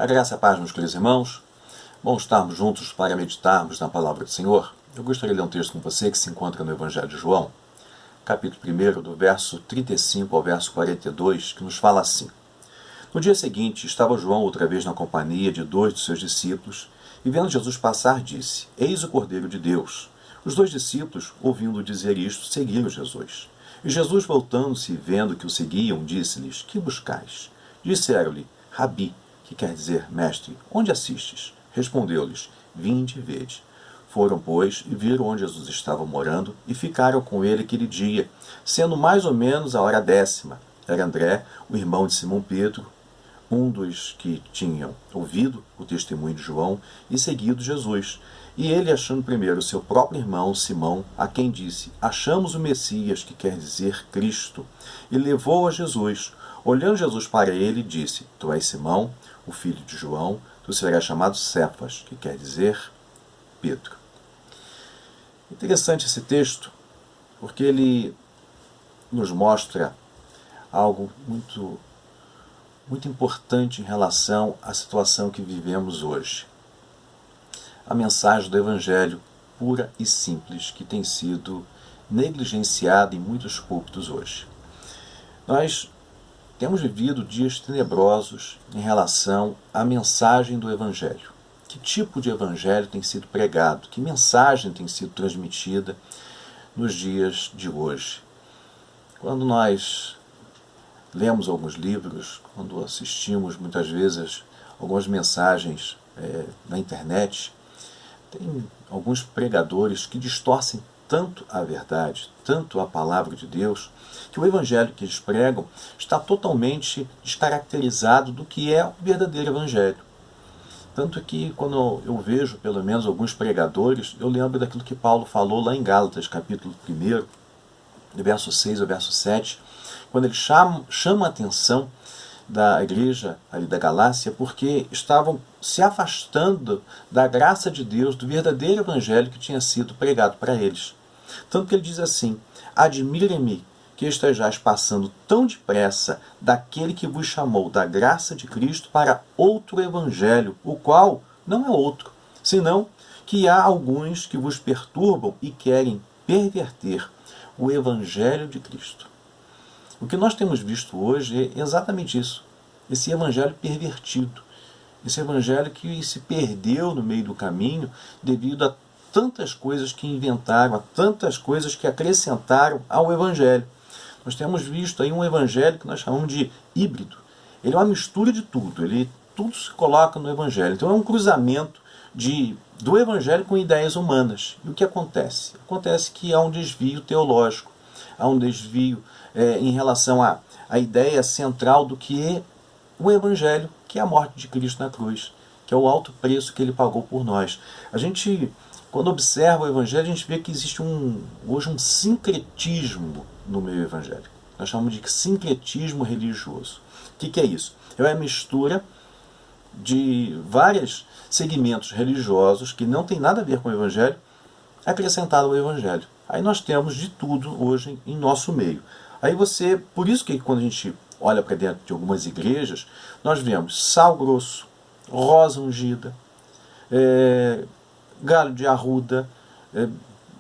A graça e a paz, meus queridos irmãos. Bom estarmos juntos para meditarmos na palavra do Senhor. Eu gostaria de ler um texto com você que se encontra no Evangelho de João, capítulo 1, do verso 35 ao verso 42, que nos fala assim. No dia seguinte, estava João outra vez na companhia de 2 dos seus discípulos, e vendo Jesus passar, disse: Eis o Cordeiro de Deus. Os 2 discípulos, ouvindo dizer isto, seguiram Jesus. E Jesus, voltando-se e vendo que o seguiam, disse-lhes: Que buscais? Disseram-lhe: Rabi, que quer dizer mestre, onde assistes? Respondeu-lhes: Vinde e vede. Foram, pois, e viram onde Jesus estava morando, e ficaram com ele aquele dia, sendo mais ou menos a hora 10ª. Era André, o irmão de Simão Pedro, um dos que tinham ouvido o testemunho de João e seguido Jesus. E ele, achando primeiro o seu próprio irmão, Simão, a quem disse: Achamos o Messias, que quer dizer Cristo, e levou a Jesus. Olhando Jesus para ele, disse: Tu és Simão, o filho de João, tu serás chamado Cefas, que quer dizer Pedro. Interessante esse texto, porque ele nos mostra algo muito importante em relação à situação que vivemos hoje. A mensagem do Evangelho pura e simples que tem sido negligenciada em muitos púlpitos hoje. Nós temos vivido dias tenebrosos em relação à mensagem do Evangelho. Que tipo de Evangelho tem sido pregado? Que mensagem tem sido transmitida nos dias de hoje? Quando nós lemos alguns livros, quando assistimos muitas vezes algumas mensagens na internet, tem alguns pregadores que distorcem tanto a verdade, tanto a palavra de Deus, que o evangelho que eles pregam está totalmente descaracterizado do que é o verdadeiro evangelho. Tanto que quando eu vejo, pelo menos, alguns pregadores, eu lembro daquilo que Paulo falou lá em Gálatas, capítulo 1, do verso 6 ao verso 7, quando ele chama a atenção da igreja ali da Galácia, porque estavam se afastando da graça de Deus, do verdadeiro evangelho que tinha sido pregado para eles. Tanto que ele diz assim: Admirem-me que estejais passando tão depressa daquele que vos chamou da graça de Cristo para outro evangelho, o qual não é outro, senão que há alguns que vos perturbam e querem perverter o evangelho de Cristo. O que nós temos visto hoje é exatamente isso. Esse evangelho pervertido. Esse evangelho que se perdeu no meio do caminho devido a tantas coisas que inventaram, a tantas coisas que acrescentaram ao evangelho. Nós temos visto aí um evangelho que nós chamamos de híbrido. Ele é uma mistura de tudo. Tudo se coloca no evangelho. Então é um cruzamento do evangelho com ideias humanas. E o que acontece? Acontece que há um desvio teológico. Há um desvio em relação à ideia central do que é o Evangelho, que é a morte de Cristo na cruz, que é o alto preço que ele pagou por nós. A gente, quando observa o Evangelho, a gente vê que existe hoje um sincretismo no meio evangélico. Nós chamamos de sincretismo religioso. O que é isso? É uma mistura de vários segmentos religiosos que não tem nada a ver com o Evangelho, acrescentado ao Evangelho. Aí nós temos de tudo hoje em nosso meio. Aí por isso que quando a gente olha para dentro de algumas igrejas, nós vemos sal grosso, rosa ungida, galho de arruda,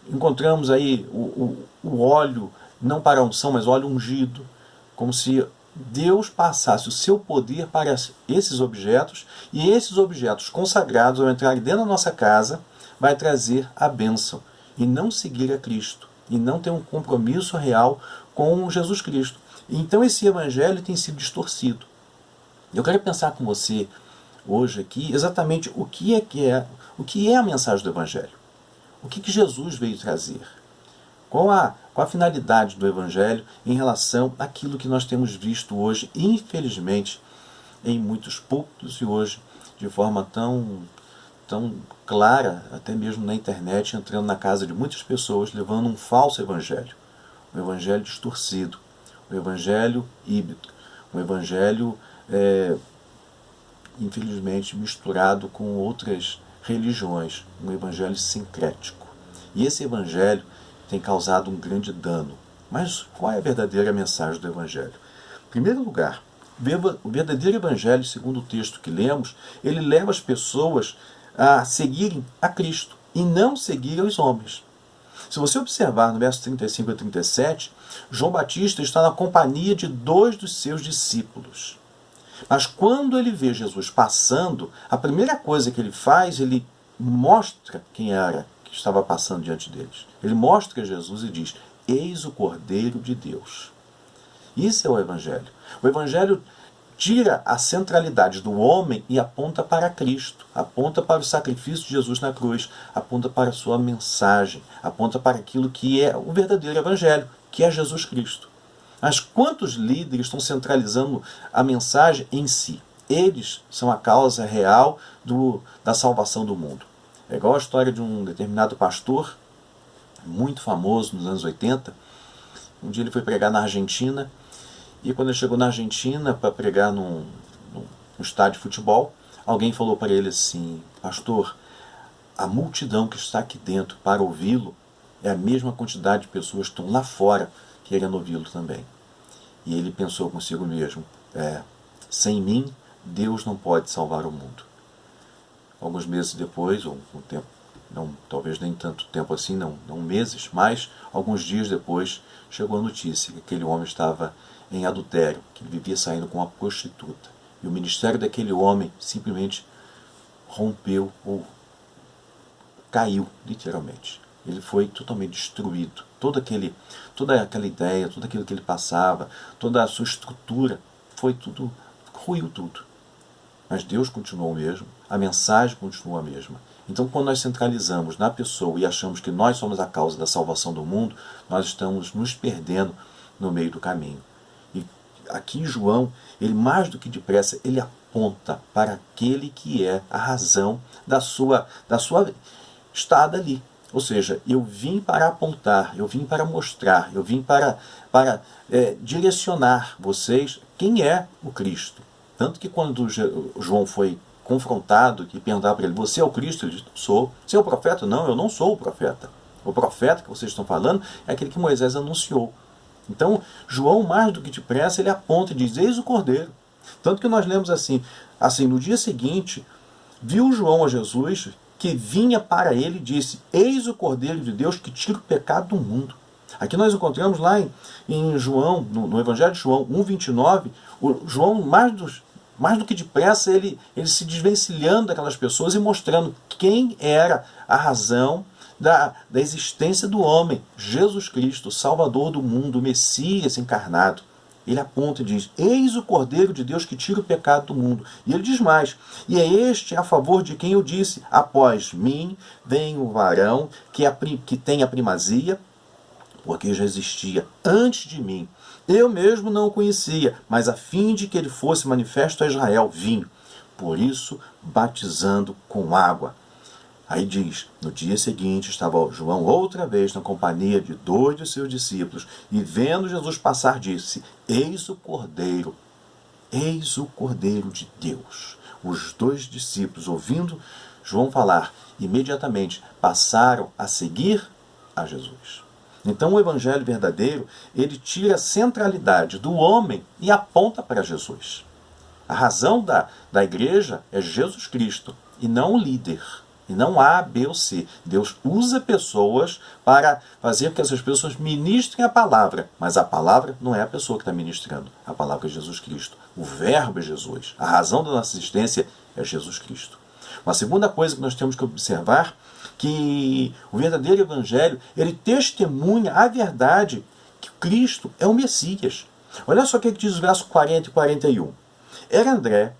encontramos aí o óleo, não para unção, mas óleo ungido, como se Deus passasse o seu poder para esses objetos, e esses objetos consagrados, ao entrarem dentro da nossa casa, vai trazer a bênção, e não seguir a Cristo, e não ter um compromisso real com Jesus Cristo. Então esse evangelho tem sido distorcido. Eu quero pensar com você hoje aqui exatamente o que é a mensagem do evangelho. O que Jesus veio trazer. Qual a finalidade do evangelho em relação àquilo que nós temos visto hoje, infelizmente, em muitos púlpitos e hoje de forma tão clara, até mesmo na internet, entrando na casa de muitas pessoas, levando um falso evangelho. Um evangelho distorcido, um evangelho híbrido, um evangelho, infelizmente, misturado com outras religiões, um evangelho sincrético. E esse evangelho tem causado um grande dano. Mas qual é a verdadeira mensagem do evangelho? Em primeiro lugar, O verdadeiro evangelho, segundo o texto que lemos, ele leva as pessoas a seguirem a Cristo e não seguirem os homens. Se você observar no verso 35 a 37, João Batista está na companhia de 2 dos seus discípulos. Mas quando ele vê Jesus passando, a primeira coisa que ele faz, ele mostra quem era que estava passando diante deles. Ele mostra Jesus e diz: eis o Cordeiro de Deus. Isso é o Evangelho. O Evangelho tira a centralidade do homem e aponta para Cristo, aponta para o sacrifício de Jesus na cruz, aponta para a sua mensagem, aponta para aquilo que é o verdadeiro Evangelho, que é Jesus Cristo. Mas quantos líderes estão centralizando a mensagem em si? Eles são a causa real da salvação do mundo. É igual a história de um determinado pastor, muito famoso nos anos 80. Um dia ele foi pregar na Argentina, e quando ele chegou na Argentina para pregar num estádio de futebol, alguém falou para ele assim: pastor, a multidão que está aqui dentro para ouvi-lo é a mesma quantidade de pessoas que estão lá fora querendo ouvi-lo também. E ele pensou consigo mesmo: sem mim, Deus não pode salvar o mundo. Alguns meses depois, ou um tempo, não, talvez nem tanto tempo assim, não meses, mas alguns dias depois, chegou a notícia que aquele homem estava em adultério, que ele vivia saindo com uma prostituta. E o ministério daquele homem simplesmente rompeu ou caiu, literalmente. Ele foi totalmente destruído. Toda aquela ideia, tudo aquilo que ele passava, toda a sua estrutura, ruiu tudo. Mas Deus continuou o mesmo, a mensagem continua a mesma. Então, quando nós centralizamos na pessoa e achamos que nós somos a causa da salvação do mundo, nós estamos nos perdendo no meio do caminho. E aqui João, ele mais do que depressa, ele aponta para aquele que é a razão da sua estada ali. Ou seja, eu vim para apontar, eu vim para mostrar, eu vim para direcionar vocês quem é o Cristo. Tanto que quando João foi confrontado e perguntava para ele: você é o Cristo? Ele disse: sou. Você é o profeta? Não, eu não sou o profeta. O profeta que vocês estão falando é aquele que Moisés anunciou. Então, João, mais do que depressa, ele aponta e diz: eis o Cordeiro. Tanto que nós lemos assim, no dia seguinte, viu João a Jesus, que vinha para ele e disse: eis o Cordeiro de Deus que tira o pecado do mundo. Aqui nós encontramos lá em João, no Evangelho de João 1,29, João, mais do que depressa, ele se desvencilhando daquelas pessoas e mostrando quem era a razão da existência do homem: Jesus Cristo, Salvador do mundo, o Messias encarnado. Ele aponta e diz: eis o Cordeiro de Deus que tira o pecado do mundo. E ele diz mais: e é este a favor de quem eu disse: após mim vem o varão que tem a primazia, porque já existia antes de mim. Eu mesmo não o conhecia, mas a fim de que ele fosse manifesto a Israel, vim. Por isso, batizando com água. Aí diz: no dia seguinte estava João outra vez na companhia de 2 de seus discípulos, e vendo Jesus passar, disse: eis o Cordeiro de Deus. Os 2 discípulos, ouvindo João falar, imediatamente passaram a seguir a Jesus. Então o evangelho verdadeiro, ele tira a centralidade do homem e aponta para Jesus. A razão da igreja é Jesus Cristo, e não o líder. E não A, B ou C. Deus usa pessoas para fazer com que essas pessoas ministrem a palavra. Mas a palavra não é a pessoa que está ministrando. A palavra é Jesus Cristo. O verbo é Jesus. A razão da nossa existência é Jesus Cristo. Uma segunda coisa que nós temos que observar, que o verdadeiro evangelho, ele testemunha a verdade que Cristo é o Messias. Olha só o que diz o verso 40 e 41. Era André,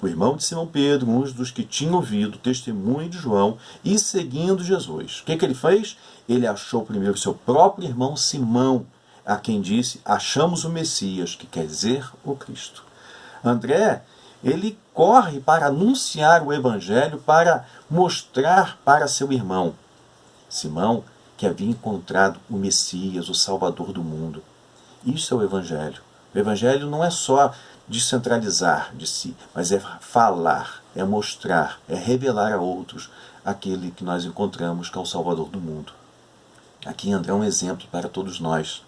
o irmão de Simão Pedro, um dos que tinha ouvido o testemunho de João, e seguindo Jesus. O que ele fez? Ele achou primeiro seu próprio irmão Simão, a quem disse: achamos o Messias, que quer dizer o Cristo. André, ele corre para anunciar o evangelho, para mostrar para seu irmão Simão que havia encontrado o Messias, o Salvador do mundo. Isso é o evangelho. O evangelho não é só descentralizar de si, mas é falar, é mostrar, é revelar a outros aquele que nós encontramos, que é o Salvador do mundo. Aqui André é um exemplo para todos nós.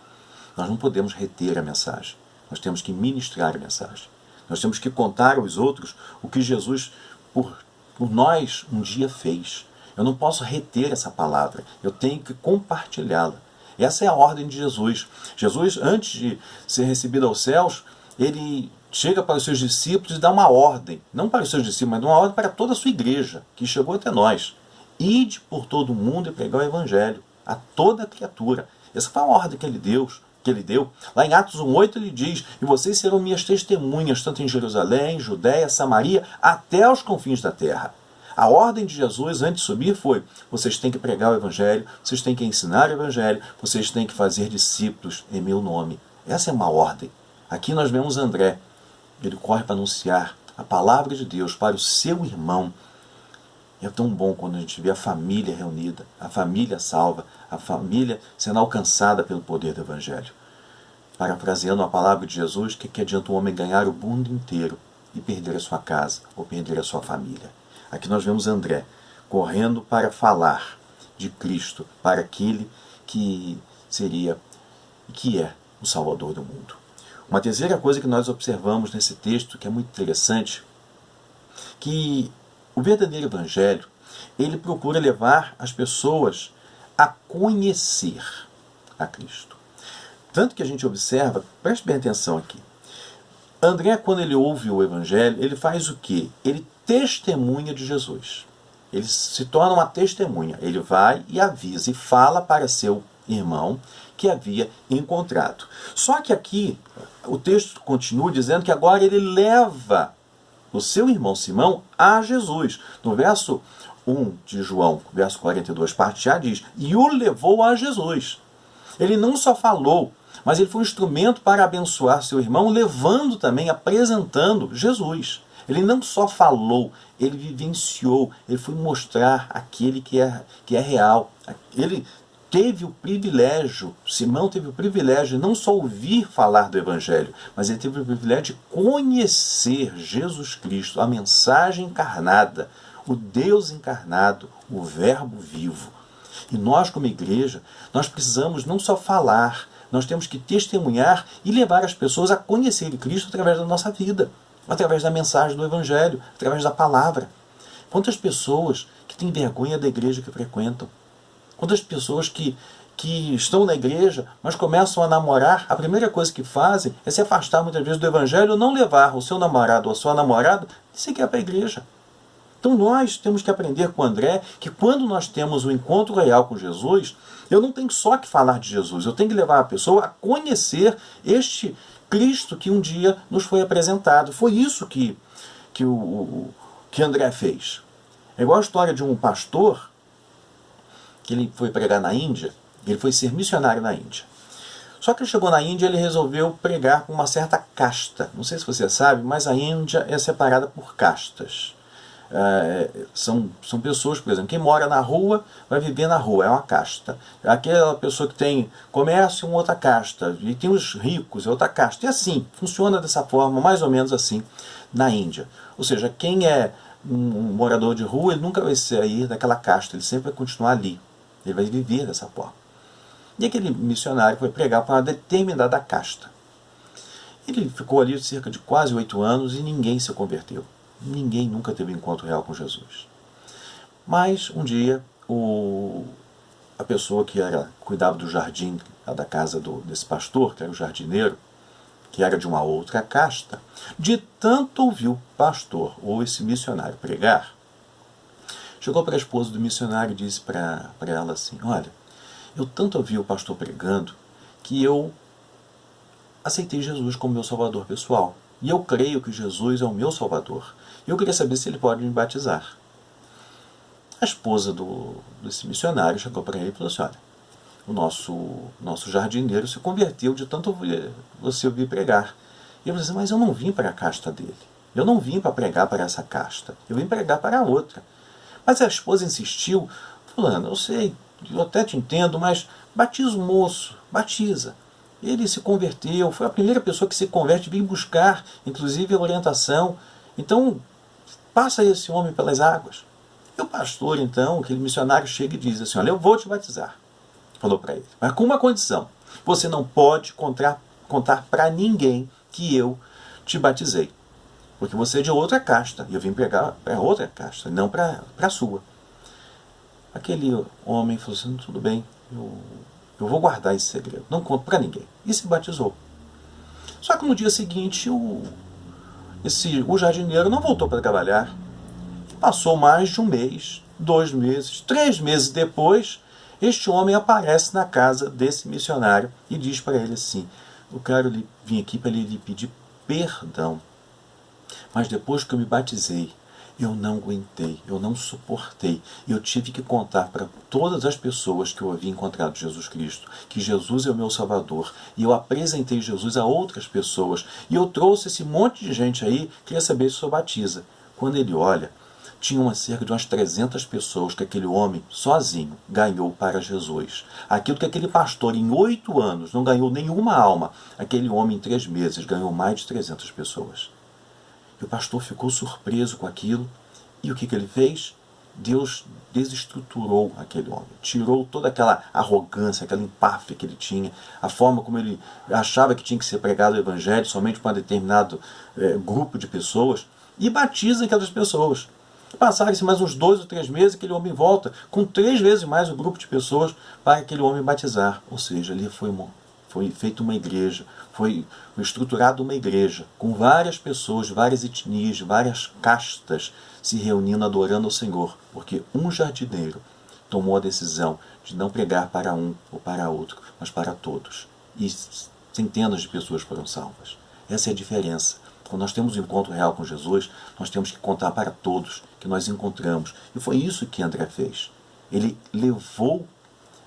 Nós não podemos reter a mensagem, nós temos que ministrar a mensagem. Nós temos que contar aos outros o que Jesus, por nós, um dia fez. Eu não posso reter essa palavra, eu tenho que compartilhá-la. Essa é a ordem de Jesus. Jesus, antes de ser recebido aos céus, ele chega para os seus discípulos e dá uma ordem, não para os seus discípulos, mas uma ordem para toda a sua igreja, que chegou até nós. Ide por todo o mundo e pregar o evangelho a toda criatura. Essa foi a ordem que ele deu. Lá em Atos 1:8 ele diz: e vocês serão minhas testemunhas, tanto em Jerusalém, Judéia, Samaria, até aos confins da terra. A ordem de Jesus antes de subir foi: vocês têm que pregar o evangelho, vocês têm que ensinar o evangelho, vocês têm que fazer discípulos em meu nome. Essa é uma ordem. Aqui nós vemos André. Ele corre para anunciar a palavra de Deus para o seu irmão. É tão bom quando a gente vê a família reunida, a família salva, a família sendo alcançada pelo poder do evangelho. Parafraseando a palavra de Jesus, que adianta um homem ganhar o mundo inteiro e perder a sua casa ou perder a sua família? Aqui nós vemos André correndo para falar de Cristo para aquele que seria e que é o Salvador do mundo. Uma terceira coisa que nós observamos nesse texto, que é muito interessante, que o verdadeiro evangelho, ele procura levar as pessoas a conhecer a Cristo. Tanto que a gente observa, preste bem atenção aqui, André, quando ele ouve o evangelho, ele faz o quê? Ele testemunha de Jesus. Ele se torna uma testemunha. Ele vai e avisa e fala para seu irmão que havia encontrado. Só que aqui o texto continua dizendo que agora ele leva o seu irmão Simão a Jesus. No verso 1 de João, verso 42, parte A, diz: e o levou a Jesus. Ele não só falou, mas ele foi um instrumento para abençoar seu irmão, levando também, apresentando Jesus. Ele não só falou, ele vivenciou, ele foi mostrar aquele que é real. Ele teve o privilégio, Simão teve o privilégio de não só ouvir falar do Evangelho, mas ele teve o privilégio de conhecer Jesus Cristo, a mensagem encarnada, o Deus encarnado, o Verbo vivo. E nós, como igreja, nós precisamos não só falar, nós temos que testemunhar e levar as pessoas a conhecerem Cristo através da nossa vida, através da mensagem do Evangelho, através da palavra. Quantas pessoas que têm vergonha da igreja que frequentam? Quantas pessoas que estão na igreja, mas começam a namorar, a primeira coisa que fazem é se afastar muitas vezes do Evangelho, ou não levar o seu namorado ou a sua namorada sequer para a igreja. Então nós temos que aprender com André que quando nós temos um encontro real com Jesus, eu não tenho só que falar de Jesus, eu tenho que levar a pessoa a conhecer este Cristo que um dia nos foi apresentado. Foi isso que André fez. É igual a história de um pastor que ele foi pregar na Índia, ele foi ser missionário na Índia. Só que ele chegou na Índia e ele resolveu pregar com uma certa casta. Não sei se você sabe, mas a Índia é separada por castas. São pessoas, por exemplo, quem mora na rua vai viver na rua, é uma casta. Aquela pessoa que tem comércio é uma outra casta, e tem os ricos, é outra casta. E assim, funciona dessa forma, mais ou menos assim, na Índia. Ou seja, quem é um morador de rua, ele nunca vai sair daquela casta, ele sempre vai continuar ali, ele vai viver dessa forma. E aquele missionário foi pregar para uma determinada casta. Ele ficou ali cerca de quase 8 anos e ninguém se converteu. Ninguém nunca teve um encontro real com Jesus. Mas um dia a pessoa que cuidava do jardim da casa desse pastor, que era o jardineiro, que era de uma outra casta, de tanto ouviu o pastor ou esse missionário pregar, chegou para a esposa do missionário e disse para ela assim: olha, eu tanto ouvi o pastor pregando que eu aceitei Jesus como meu salvador pessoal. E eu creio que Jesus é o meu salvador. E eu queria saber se ele pode me batizar. A esposa desse missionário chegou para ele e falou assim: olha, o nosso jardineiro se converteu de tanto você ouvir pregar. E eu falei assim: mas eu não vim para a casta dele. Eu não vim para pregar para essa casta. Eu vim pregar para a outra. Mas a esposa insistiu, falando: eu sei, eu até te entendo, mas batiza o moço, batiza. Ele se converteu, foi a primeira pessoa que se converte, veio buscar, inclusive, a orientação. Então, passa esse homem pelas águas. E o pastor, então, aquele missionário, chega e diz assim: olha, eu vou te batizar. Falou para ele, mas com uma condição: você não pode contar para ninguém que eu te batizei. porque você é de outra casta, e eu vim pregar para outra casta, não para a sua. Aquele homem falou assim, tudo bem, eu vou guardar esse segredo, não conto para ninguém. E se batizou. Só que no dia seguinte, o jardineiro não voltou para trabalhar. Passou mais de um mês, 2 meses, 3 meses depois, este homem aparece na casa desse missionário e diz para ele assim, eu quero vir aqui para lhe pedir perdão, mas depois que eu me batizei, eu não aguentei, eu não suportei. Eu tive que contar para todas as pessoas que eu havia encontrado Jesus Cristo, que Jesus é o meu Salvador. E eu apresentei Jesus a outras pessoas. E eu trouxe esse monte de gente aí, queria saber se o senhor batiza. Quando ele olha, tinha cerca de umas 300 pessoas que aquele homem, sozinho, ganhou para Jesus. Aquilo que aquele pastor, em 8 anos, não ganhou nenhuma alma, aquele homem, em 3 meses, ganhou mais de 300 pessoas. E o pastor ficou surpreso com aquilo. E o que ele fez? Deus desestruturou aquele homem. Tirou toda aquela arrogância, aquela empáfia que ele tinha, a forma como ele achava que tinha que ser pregado o evangelho somente para um determinado grupo de pessoas, e batiza aquelas pessoas. Passaram-se mais uns 2 ou 3 meses, aquele homem volta com 3 vezes mais o grupo de pessoas para aquele homem batizar. Ou seja, ali foi feita uma igreja, foi estruturada uma igreja com várias pessoas, várias etnias, várias castas se reunindo, adorando ao Senhor, porque um jardineiro tomou a decisão de não pregar para um ou para outro, mas para todos. E centenas de pessoas foram salvas. Essa é a diferença. Quando nós temos um encontro real com Jesus, nós temos que contar para todos que nós encontramos. E foi isso que André fez. Ele levou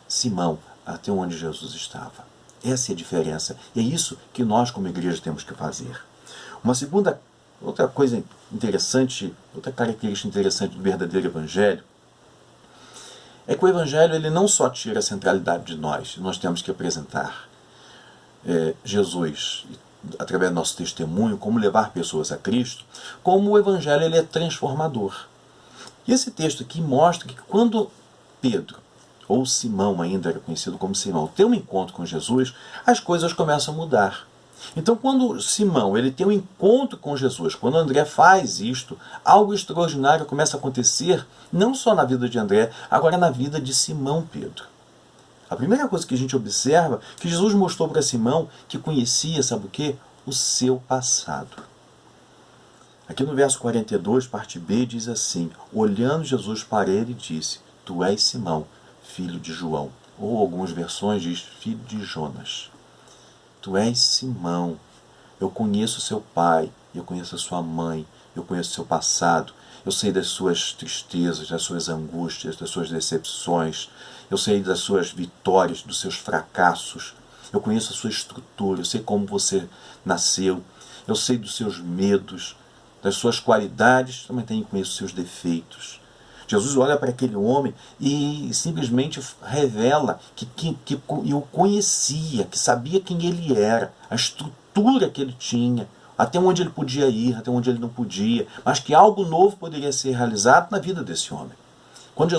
Simão até onde Jesus estava. Essa é a diferença. E é isso que nós, como igreja, temos que fazer. Outra coisa interessante, outra característica interessante do verdadeiro evangelho, é que o evangelho ele não só tira a centralidade de nós temos que apresentar Jesus através do nosso testemunho, como levar pessoas a Cristo, como o evangelho ele é transformador. E esse texto aqui mostra que quando Pedro, ou Simão ainda era conhecido como Simão, tem um encontro com Jesus, as coisas começam a mudar. Então, quando Simão ele tem um encontro com Jesus, quando André faz isto, algo extraordinário começa a acontecer, não só na vida de André, agora na vida de Simão Pedro. A primeira coisa que a gente observa é que Jesus mostrou para Simão que conhecia, sabe o quê? O seu passado. Aqui no verso 42, parte B, diz assim, olhando Jesus para ele, disse, tu és Simão, filho de João. Ou algumas versões diz, filho de Jonas. Tu és Simão, eu conheço seu pai, eu conheço a sua mãe, eu conheço o seu passado, eu sei das suas tristezas, das suas angústias, das suas decepções, eu sei das suas vitórias, dos seus fracassos, eu conheço a sua estrutura, eu sei como você nasceu, eu sei dos seus medos, das suas qualidades, também conheço os seus defeitos. Jesus olha para aquele homem e simplesmente revela que o conhecia, que sabia quem ele era, a estrutura que ele tinha, até onde ele podia ir, até onde ele não podia, mas que algo novo poderia ser realizado na vida desse homem. Quando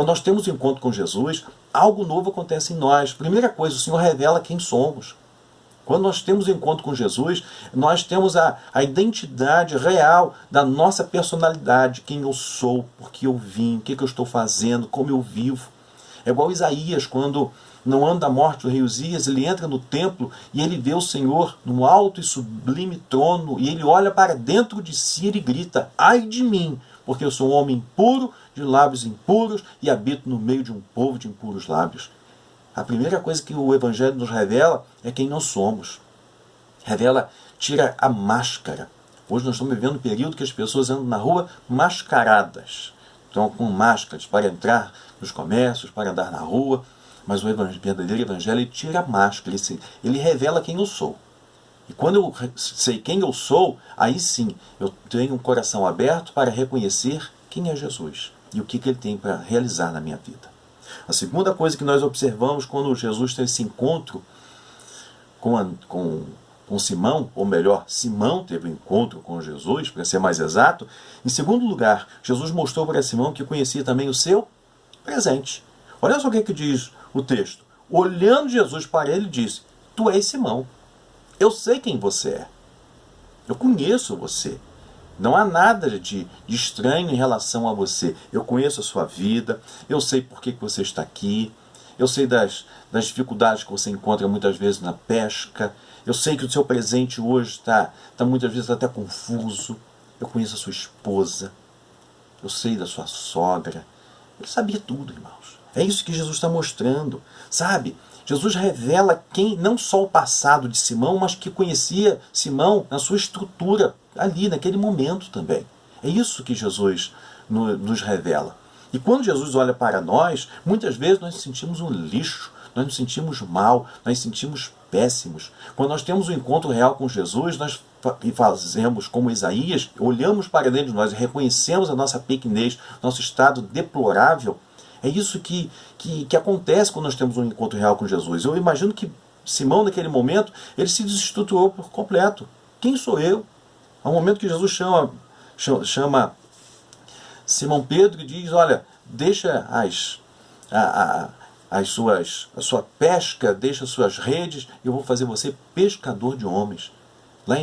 nós temos um encontro com Jesus, algo novo acontece em nós. Primeira coisa, o Senhor revela quem somos. Quando nós temos um encontro com Jesus, nós temos a identidade real da nossa personalidade, quem eu sou, por que eu vim, o que eu estou fazendo, como eu vivo. É igual Isaías, quando no ano da morte do rei Uzias, ele entra no templo e ele vê o Senhor num alto e sublime trono, e ele olha para dentro de si e ele grita, ai de mim, porque eu sou um homem impuro, de lábios impuros, e habito no meio de um povo de impuros lábios. A primeira coisa que o Evangelho nos revela é quem nós somos. Revela, tira a máscara. Hoje nós estamos vivendo um período que as pessoas andam na rua mascaradas. Estão com máscaras para entrar nos comércios, para andar na rua. Mas o verdadeiro Evangelho ele tira a máscara, ele revela quem eu sou. E quando eu sei quem eu sou, aí sim eu tenho um coração aberto para reconhecer quem é Jesus e o que ele tem para realizar na minha vida. A segunda coisa que nós observamos quando Jesus tem esse encontro com Simão, ou melhor, Simão teve um encontro com Jesus, para ser mais exato. Em segundo lugar, Jesus mostrou para Simão que conhecia também o seu presente. Olha só o que diz o texto. Olhando Jesus para ele, disse, tu és Simão. Eu sei quem você é. Eu conheço você. Não há nada de estranho em relação a você. Eu conheço a sua vida, eu sei por que você está aqui, eu sei das dificuldades que você encontra muitas vezes na pesca, eu sei que o seu presente hoje está muitas vezes até confuso. Eu conheço a sua esposa, eu sei da sua sogra. Ele sabia tudo, irmãos. É isso que Jesus está mostrando, sabe? Jesus revela quem, não só o passado de Simão, mas que conhecia Simão na sua estrutura, ali, naquele momento também. É isso que Jesus nos revela. E quando Jesus olha para nós, muitas vezes nós nos sentimos um lixo, nós nos sentimos mal, nós nos sentimos péssimos. Quando nós temos um encontro real com Jesus, nós fazemos como Isaías, olhamos para dentro de nós e reconhecemos a nossa pequenez, nosso estado deplorável. É isso que acontece quando nós temos um encontro real com Jesus. Eu imagino que Simão, naquele momento, ele se desestruturou por completo. Quem sou eu? Há um momento que Jesus chama Simão Pedro e diz, olha, deixa a sua pesca, deixa as suas redes, eu vou fazer você pescador de homens. Lá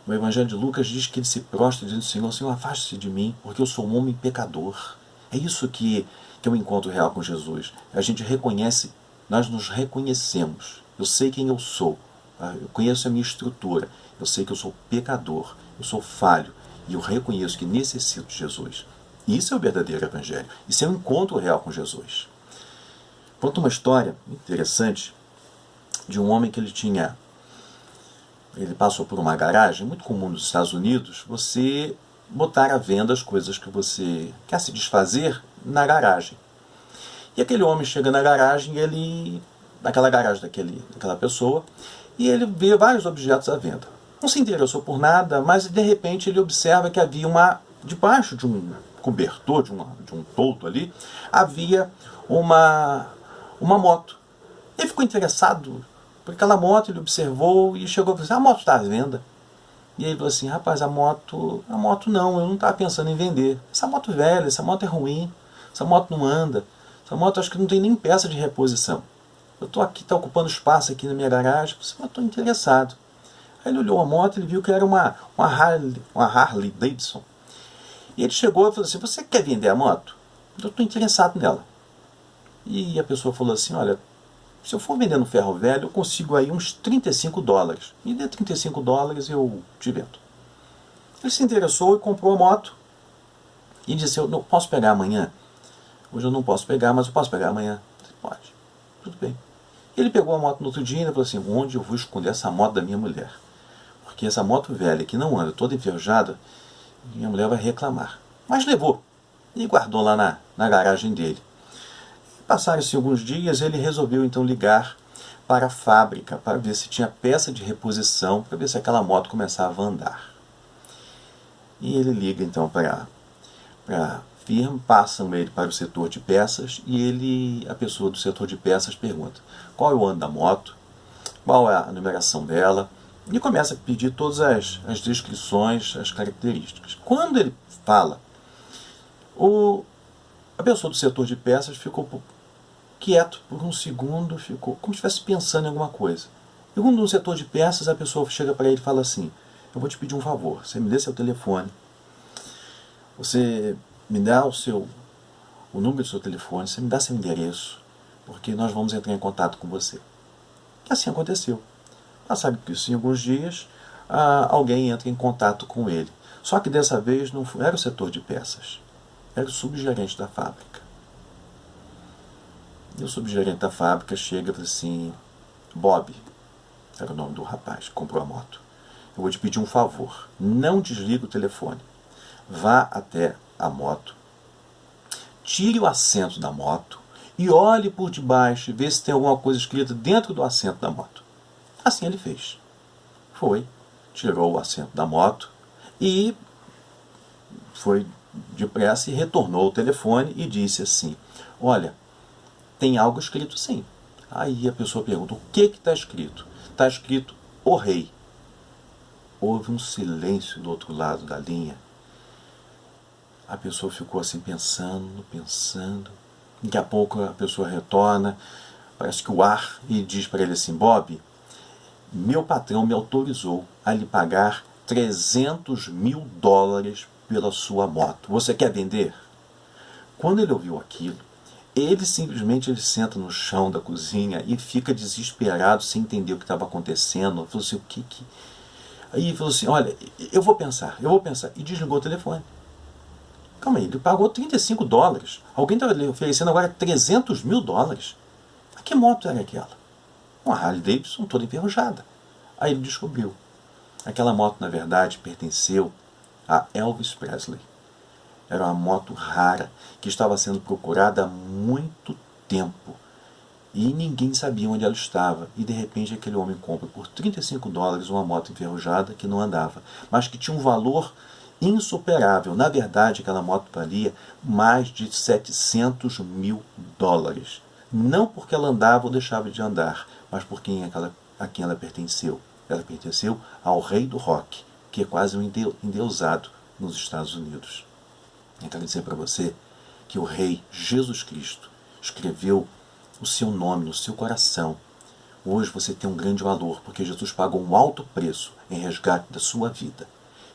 no Evangelho de Lucas diz que ele se prostra e diz, Senhor, afaste-se de mim, porque eu sou um homem pecador. É isso que é um encontro real com Jesus. A gente reconhece, nós nos reconhecemos. Eu sei quem eu sou, eu conheço a minha estrutura, eu sei que eu sou pecador, eu sou falho, e eu reconheço que necessito de Jesus. Isso é o verdadeiro Evangelho. Isso é um encontro real com Jesus. Conta uma história interessante de um homem que ele passou por uma garagem, muito comum nos Estados Unidos, você botar à venda as coisas que você quer se desfazer na garagem. E aquele homem chega na garagem, naquela garagem daquela pessoa, e ele vê vários objetos à venda. Não se interessou por nada, mas de repente ele observa que havia debaixo de um cobertor, de um toldo ali, havia uma moto. Ele ficou interessado por aquela moto, ele observou e chegou a dizer, a moto está à venda. E ele falou assim, rapaz, a moto não, eu não estava pensando em vender. Essa moto é velha, essa moto é ruim, essa moto não anda, essa moto acho que não tem nem peça de reposição. Eu estou aqui, está ocupando espaço aqui na minha garagem, eu estou interessado. Aí ele olhou a moto e viu que era uma Harley Davidson. E ele chegou e falou assim, você quer vender a moto? Eu estou interessado nela. E a pessoa falou assim, olha, se eu for vender no ferro velho, eu consigo aí uns $35. Me dê $35 e eu te vendo. Ele se interessou e comprou a moto. E disse, eu não posso pegar amanhã? Hoje eu não posso pegar, mas eu posso pegar amanhã? Você pode. Tudo bem. Ele pegou a moto no outro dia e falou assim, onde eu vou esconder essa moto da minha mulher? Porque essa moto velha que não anda, toda enferrujada, minha mulher vai reclamar. Mas levou. E guardou lá na garagem dele. Passaram-se alguns dias, ele resolveu então ligar para a fábrica, para ver se tinha peça de reposição, para ver se aquela moto começava a andar. E ele liga então para a firma, passam ele para o setor de peças, e a pessoa do setor de peças pergunta, qual é o ano da moto, qual é a numeração dela, e começa a pedir todas as descrições, as características. Quando ele fala, a pessoa do setor de peças ficou quieto por um segundo, ficou como se estivesse pensando em alguma coisa. E quando no setor de peças a pessoa chega para ele e fala assim, eu vou te pedir um favor, você me dê seu telefone, você me dá o número do seu telefone, você me dá seu endereço, porque nós vamos entrar em contato com você. E assim aconteceu. Passaram em alguns dias, alguém entra em contato com ele. Só que dessa vez não era o setor de peças, era o subgerente da fábrica. E o subgerente da fábrica chega e fala assim, Bob, era o nome do rapaz que comprou a moto, eu vou te pedir um favor, não desliga o telefone, vá até a moto, tire o assento da moto e olhe por debaixo e vê se tem alguma coisa escrita dentro do assento da moto. Assim ele fez. Foi, tirou o assento da moto e foi depressa e retornou o telefone e disse assim, olha, tem algo escrito sim. Aí a pessoa pergunta, o que está escrito? Está escrito, o rei. Houve um silêncio do outro lado da linha. A pessoa ficou assim pensando. Daqui a pouco a pessoa retorna, parece que o ar, e diz para ele assim, Bob, meu patrão me autorizou a lhe pagar US$ 300.000 pela sua moto. Você quer vender? Quando ele ouviu aquilo, ele simplesmente senta no chão da cozinha e fica desesperado, sem entender o que estava acontecendo. Ele falou assim, o que que... Aí ele falou assim, olha, eu vou pensar. E desligou o telefone. Calma aí, ele pagou US$ 35. Alguém estava lhe oferecendo agora US$ 300.000. Que moto era aquela? Uma Harley Davidson toda enferrujada. Aí ele descobriu. Aquela moto, na verdade, pertenceu a Elvis Presley. Era uma moto rara que estava sendo procurada há muito tempo. E ninguém sabia onde ela estava. E de repente aquele homem compra por US$ 35 uma moto enferrujada que não andava, mas que tinha um valor insuperável. Na verdade, aquela moto valia mais de US$ 700.000. Não porque ela andava ou deixava de andar, mas por a quem ela pertenceu. Ela pertenceu ao rei do rock, que é quase um endeusado nos Estados Unidos. Eu quero dizer para você que o rei Jesus Cristo escreveu o seu nome no seu coração. Hoje você tem um grande valor, porque Jesus pagou um alto preço em resgate da sua vida.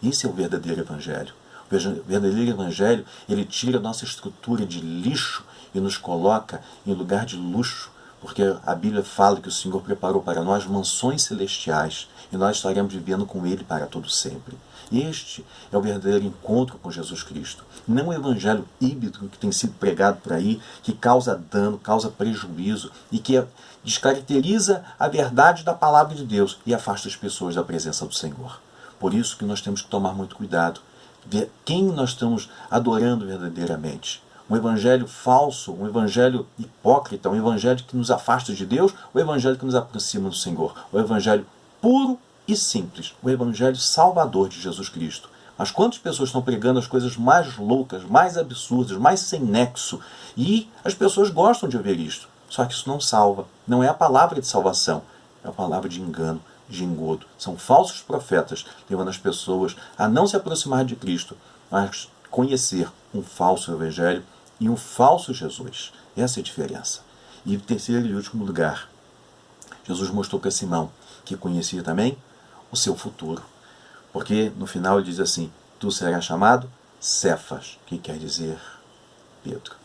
Esse é o verdadeiro evangelho. O verdadeiro evangelho, ele tira a nossa estrutura de lixo e nos coloca em lugar de luxo, porque a Bíblia fala que o Senhor preparou para nós mansões celestiais e nós estaremos vivendo com Ele para todo sempre. Este é o verdadeiro encontro com Jesus Cristo. Não o evangelho híbrido que tem sido pregado por aí, que causa dano, causa prejuízo e que descaracteriza a verdade da palavra de Deus e afasta as pessoas da presença do Senhor. Por isso que nós temos que tomar muito cuidado, ver quem nós estamos adorando verdadeiramente. Um evangelho falso, um evangelho hipócrita, um evangelho que nos afasta de Deus, ou um evangelho que nos aproxima do Senhor. O evangelho puro e simples, o evangelho salvador de Jesus Cristo. Mas quantas pessoas estão pregando as coisas mais loucas, mais absurdas, mais sem nexo, e as pessoas gostam de ouvir isto. Só que isso não salva, não é a palavra de salvação, é a palavra de engano, de engodo. São falsos profetas, levando as pessoas a não se aproximar de Cristo, mas conhecer um falso evangelho e um falso Jesus. Essa é a diferença. E em terceiro e último lugar, Jesus mostrou para Simão que conhecia também o seu futuro. Porque no final ele diz assim, tu serás chamado Cefas, que quer dizer Pedro.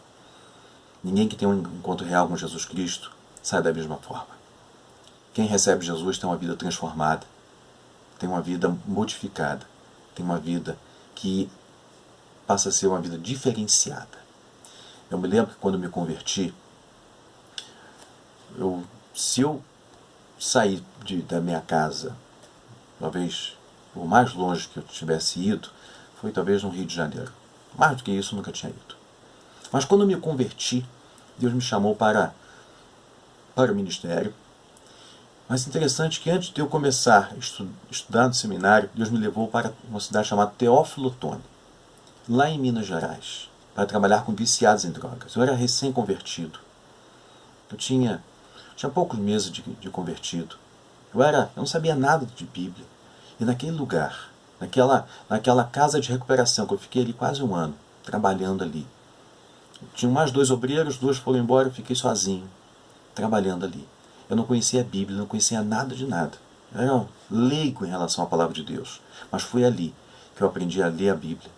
Ninguém que tem um encontro real com Jesus Cristo sai da mesma forma. Quem recebe Jesus tem uma vida transformada, tem uma vida modificada, tem uma vida que passa a ser uma vida diferenciada. Eu me lembro que quando me converti, se eu sair da minha casa, talvez o mais longe que eu tivesse ido, foi talvez no Rio de Janeiro. Mais do que isso, eu nunca tinha ido. Mas quando eu me converti, Deus me chamou para o ministério. Mas interessante que antes de eu começar a estudar no seminário, Deus me levou para uma cidade chamada Teófilo Otoni, lá em Minas Gerais, para trabalhar com viciados em drogas. Eu era recém-convertido. Eu tinha poucos meses de convertido. Eu não sabia nada de Bíblia. E naquele lugar, naquela casa de recuperação, que eu fiquei ali quase um ano, trabalhando ali. Tinha mais 2 obreiros, 2 foram embora, eu fiquei sozinho, trabalhando ali. Eu não conhecia a Bíblia, não conhecia nada de nada. Eu era leigo em relação à palavra de Deus. Mas foi ali que eu aprendi a ler a Bíblia.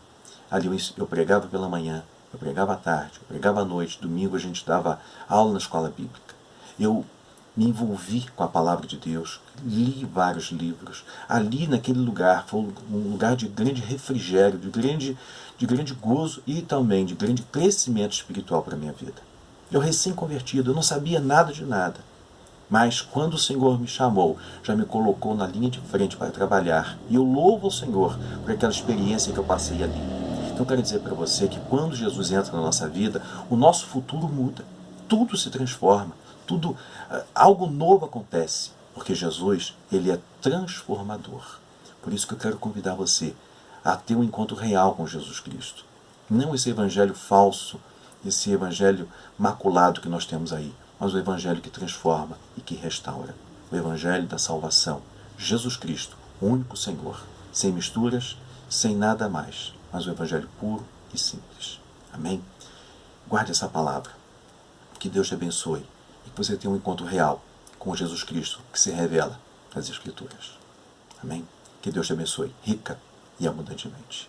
Ali eu pregava pela manhã, eu pregava à tarde, eu pregava à noite. Domingo a gente dava aula na escola bíblica. Eu me envolvi com a palavra de Deus, li vários livros. Ali naquele lugar foi um lugar de grande refrigério, de grande gozo e também de grande crescimento espiritual para a minha vida. Eu recém-convertido, eu não sabia nada de nada. Mas quando o Senhor me chamou, já me colocou na linha de frente para trabalhar. E eu louvo o Senhor por aquela experiência que eu passei ali. Então eu quero dizer para você que quando Jesus entra na nossa vida, o nosso futuro muda. Tudo se transforma. Algo novo acontece. Porque Jesus, ele é transformador. Por isso que eu quero convidar você a ter um encontro real com Jesus Cristo. Não esse evangelho falso, esse evangelho maculado que nós temos aí, mas o evangelho que transforma e que restaura. O evangelho da salvação. Jesus Cristo, o único Senhor. Sem misturas, sem nada mais. Mas o evangelho puro e simples. Amém? Guarde essa palavra. Que Deus te abençoe. E que você tenha um encontro real com Jesus Cristo que se revela nas Escrituras. Amém? Que Deus te abençoe, rica e abundantemente.